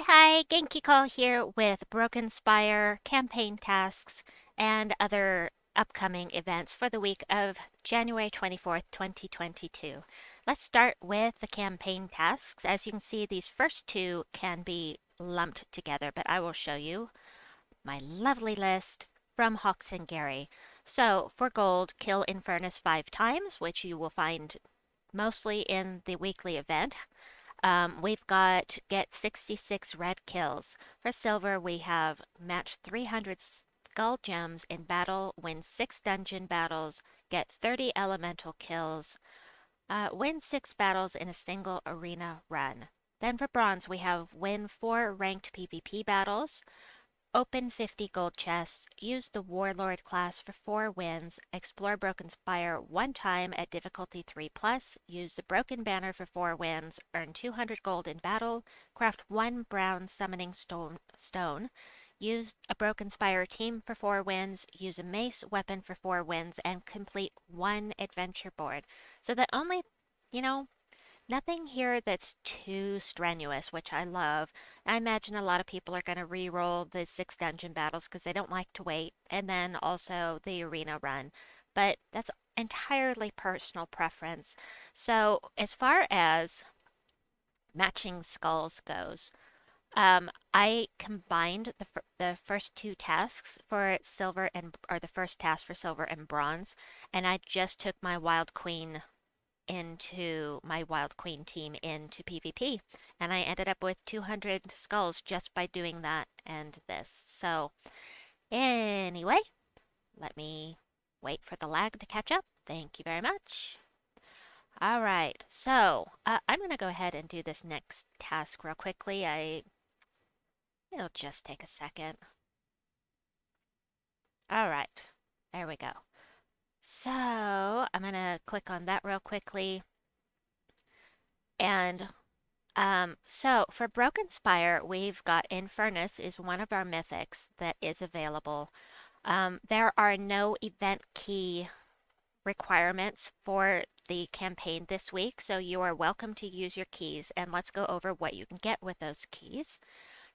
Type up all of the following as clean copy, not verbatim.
Hi, Genki Call here with Broken Spire campaign tasks and other upcoming events for the week of January 24th, 2022. Let's start with the campaign tasks. As you can see, these first two can be lumped together, but I will show you my lovely list from Hawks and Gary. So for gold, kill Infernus 5 times, which you will find mostly in the weekly event. We've got get 66 red kills. For silver, we have match 300 skull gems in battle, win 6 dungeon battles, get 30 elemental kills, win 6 battles in a single arena run. Then for bronze, we have win 4 ranked PvP battles, open 50 gold chests, use the Warlord class for 4 wins, explore Broken Spire 1 time at difficulty 3+, use the Broken Banner for 4 wins, earn 200 gold in battle, craft 1 brown summoning stone, use a Broken Spire team for 4 wins, use a mace weapon for 4 wins, and complete 1 adventure board. So that only, you know, nothing here that's too strenuous, which I love. I imagine a lot of people are going to re-roll the 6 dungeon battles because they don't like to wait, and then also the arena run. But that's entirely personal preference. So as far as matching skulls goes, I combined the first 2 tasks for silver and or the first task for silver and bronze, and I just took my Wild Queen team into PvP, and I ended up with 200 skulls just by doing that and this. So anyway, let me wait for the lag to catch up. Thank you very much. All right, so I'm going to go ahead and do this next task real quickly. It'll just take a second. All right, there we go. So I'm going to click on that real quickly. And so for Broken Spire, we've got Infernus is one of our mythics that is available. There are no event key requirements for the campaign this week, so you are welcome to use your keys, and let's go over what you can get with those keys.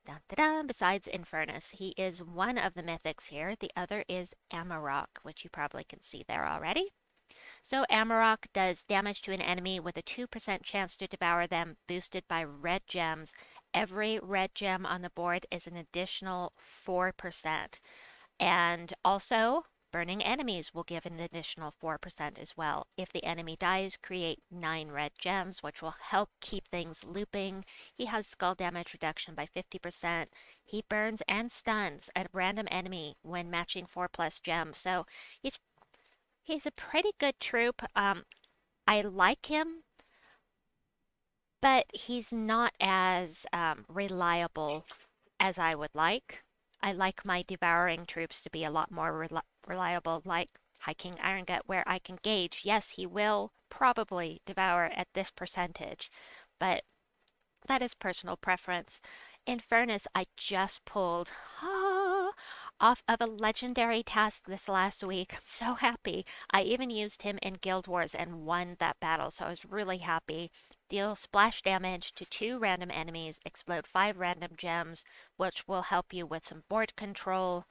Dun, dun, dun. Besides Infernus, he is one of the mythics here. The other is Amarok, which you probably can see there already. So Amarok does damage to an enemy with a 2% chance to devour them, boosted by red gems. Every red gem on the board is an additional 4%. And also, burning enemies will give an additional 4% as well. If the enemy dies, create 9 red gems, which will help keep things looping. He has skull damage reduction by 50%. He burns and stuns a random enemy when matching 4+ gems. So he's a pretty good troop. I like him, but he's not as reliable as I would like. I like my devouring troops to be a lot more reliable, like High King Iron Gut, where I can gauge, yes, he will probably devour at this percentage, but that is personal preference. In fairness, I just pulled off of a legendary task this last week. I'm so happy. I even used him in Guild Wars and won that battle, so I was really happy. Deal splash damage to 2 random enemies, explode 5 random gems, which will help you with some board control.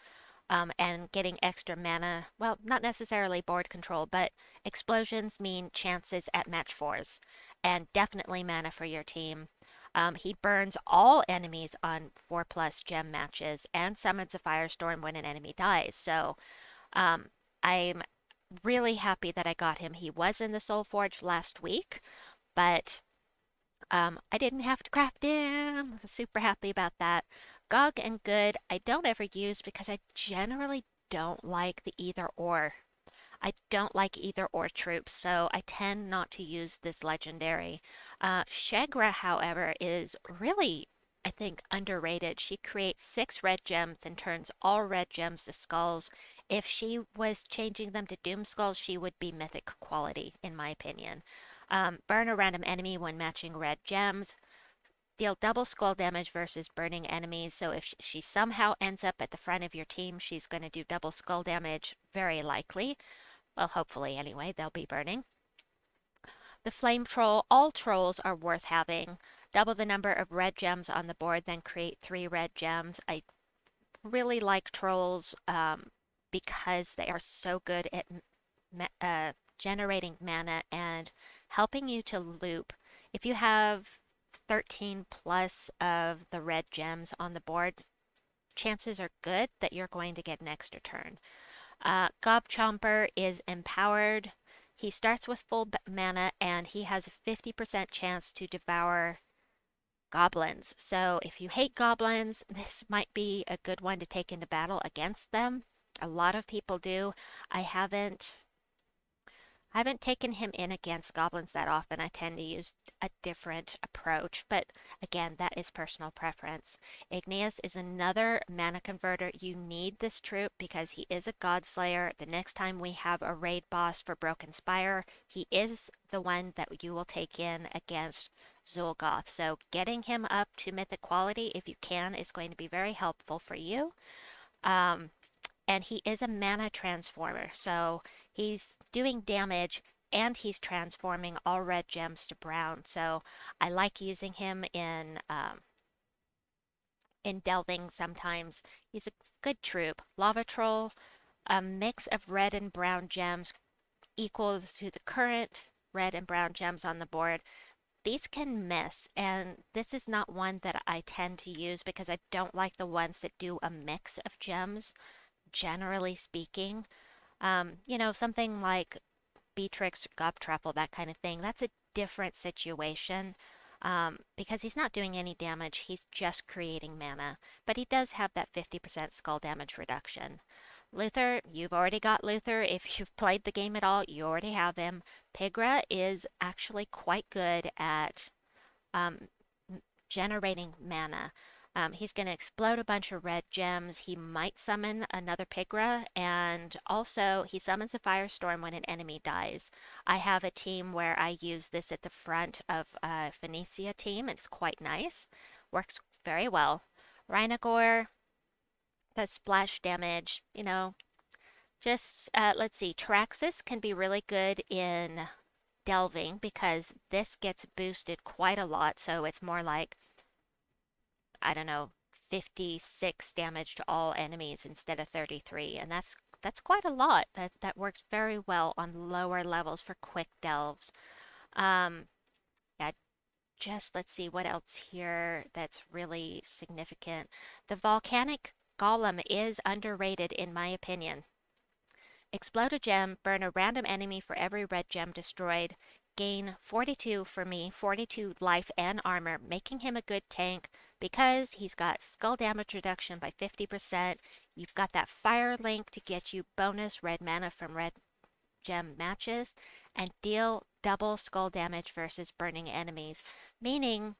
And getting extra mana. Well, not necessarily board control, but explosions mean chances at match 4s, and definitely mana for your team. He burns all enemies on 4+ gem matches and summons a firestorm when an enemy dies. So I'm really happy that I got him. He was in the Soul Forge last week, but I didn't have to craft him. I was super happy about that. Gog and Good I don't ever use because I generally don't like the either or. I don't like either or troops, so I tend not to use this legendary. Shagra, however, is really, I think, underrated. She creates 6 red gems and turns all red gems to skulls. If she was changing them to doom skulls, she would be mythic quality, in my opinion. Burn a random enemy when matching red gems. Deal double skull damage versus burning enemies. So if she somehow ends up at the front of your team, she's going to do double skull damage, very likely. Well, hopefully anyway, they'll be burning. The flame troll, all trolls are worth having. double the number of red gems on the board, then create 3 red gems. I really like trolls because they are so good at generating mana and helping you to loop. If you have 13 plus of the red gems on the board, chances are good that you're going to get an extra turn. Gob Chomper is empowered. He starts with full mana and he has a 50% chance to devour goblins. So if you hate goblins, this might be a good one to take into battle against them. A lot of people do. I haven't taken him in against goblins that often. I tend to use a different approach, but again, that is personal preference. Igneous is another mana converter. You need this troop because he is a god slayer. The next time we have a raid boss for Broken Spire, he is the one that you will take in against Zul'Goth. So getting him up to mythic quality, if you can, is going to be very helpful for you. Um, and he is a mana transformer, so he's doing damage and he's transforming all red gems to brown. So I like using him in delving sometimes. He's a good troop. Lava Troll, a mix of red and brown gems equals to the current red and brown gems on the board. These can miss, and this is not one that I tend to use because I don't like the ones that do a mix of gems, generally speaking. Something like Beatrix, Gobtruffle, that kind of thing. That's a different situation because he's not doing any damage. He's just creating mana, but he does have that 50% skull damage reduction. Luther, you've already got Luther. If you've played the game at all, you already have him. Pigra is actually quite good at um, generating mana. He's going to explode a bunch of red gems. He might summon another Pigra, and also he summons a firestorm when an enemy dies. I have a team where I use this at the front of a Phoenicia team. It's quite nice. Works very well. Rhinogore does splash damage. Let's see. Traxxas can be really good in delving because this gets boosted quite a lot, so it's more like I don't know, 56 damage to all enemies instead of 33, and that's quite a lot. That works very well on lower levels for quick delves. Um, yeah, just let's see what else here that's really significant. The volcanic golem is underrated in my opinion. Explode a gem, burn a random enemy for every red gem destroyed, gain 42 for me, 42 life and armor, making him a good tank because he's got skull damage reduction by 50%. You've got that fire link to get you bonus red mana from red gem matches and deal double skull damage versus burning enemies, meaning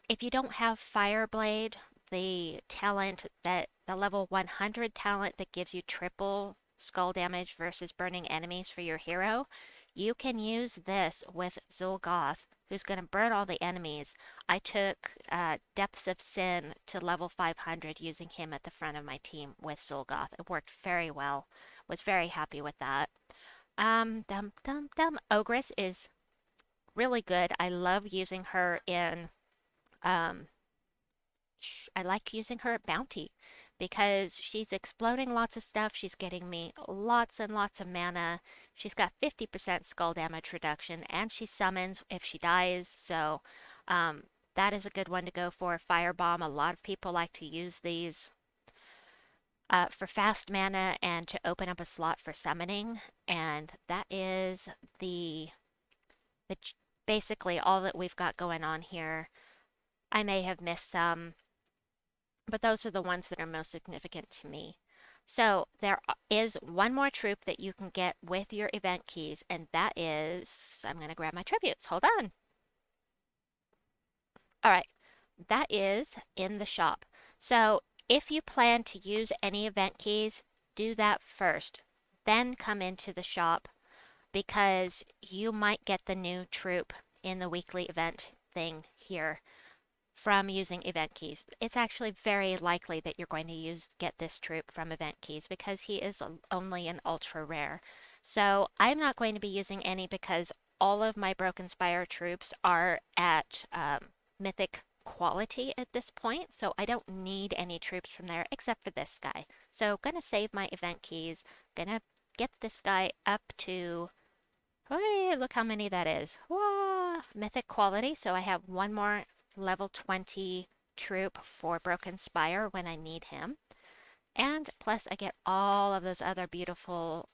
if you don't have Fireblade, the talent that the level 100 talent that gives you triple skull damage versus burning enemies for your hero, you can use this with Zul'Goth, who's going to burn all the enemies. I took Depths of Sin to level 500 using him at the front of my team with Zul'Goth. It worked very well. Was very happy with that. Dum dum dum. Ogress is really good. I love using her in um, I like using her at Bounty because she's exploding lots of stuff. She's getting me lots and lots of mana. She's got 50% skull damage reduction and she summons if she dies. So that is a good one to go for. Firebomb. A lot of people like to use these for fast mana and to open up a slot for summoning. And that is the basically all that we've got going on here. I may have missed some, but those are the ones that are most significant to me. So there is one more troop that you can get with your event keys, and that is, I'm going to grab my tributes. Hold on. All right, that is in the shop. So if you plan to use any event keys, do that first, then come into the shop because you might get the new troop in the weekly event thing here from using event keys. It's actually very likely that you're going to get this troop from event keys because he is only an ultra rare. So I'm not going to be using any because all of my Broken Spire troops are at Mythic quality at this point, so I don't need any troops from there except for this guy. So gonna save my event keys, gonna get this guy up to, hey, look how many that is. Whoa, mythic quality, so I have one more level 20 troop for Broken Spire when I need him. And plus I get all of those other beautiful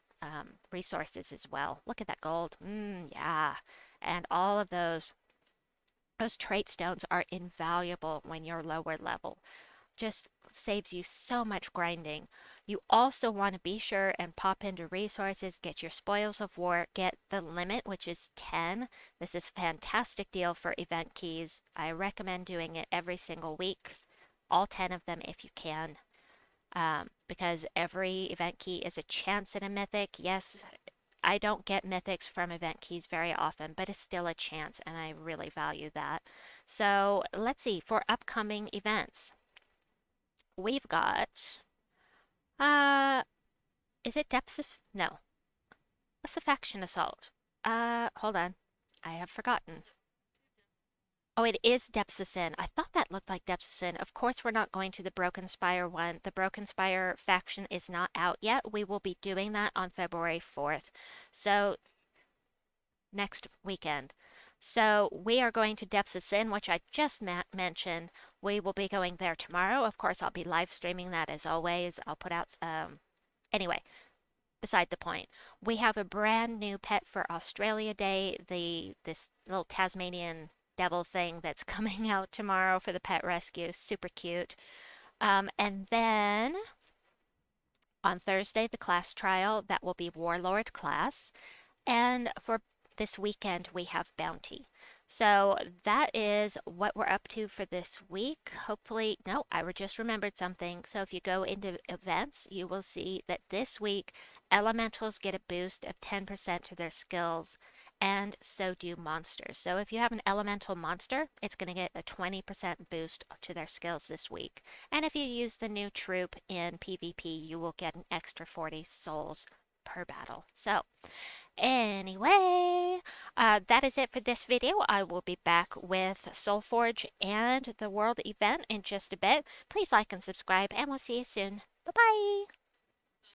resources as well. Look at that gold. Yeah. And all of those trait stones are invaluable when you're lower level. Just saves you so much grinding. You also want to be sure and pop into resources, get your spoils of war, get the limit, which is 10. This is a fantastic deal for event keys. I recommend doing it every single week, all 10 of them if you can. Because every event key is a chance at a mythic. Yes, I don't get mythics from event keys very often, but it's still a chance, and I really value that. So let's see, for upcoming events, we've got, uh, is it Depths of, no, what's the faction assault? Hold on, I have forgotten. Oh, it is Depths of Sin. I thought that looked like Depths of Sin. Of course, we're not going to the Broken Spire one. The Broken Spire faction is not out yet. We will be doing that on February 4th. So, next weekend. So, we are going to Depths of Sin, which I just mentioned. We will be going there tomorrow. Of course, I'll be live streaming that as always. I'll put out, anyway, beside the point. We have a brand new pet for Australia Day, this little Tasmanian devil thing that's coming out tomorrow for the pet rescue. Super cute. And then on Thursday, the class trial, that will be Warlord class. And for this weekend, we have Bounty. So that is what we're up to for this week. Hopefully, no, I just remembered something. So if you go into events, you will see that this week, elementals get a boost of 10% to their skills, and so do monsters. So if you have an elemental monster, it's going to get a 20% boost to their skills this week. And if you use the new troop in PvP, you will get an extra 40 souls per battle. So anyway, that is it for this video. I will be back with Soulforge and the World event in just a bit. Please like and subscribe, and we'll see you soon. Bye-bye!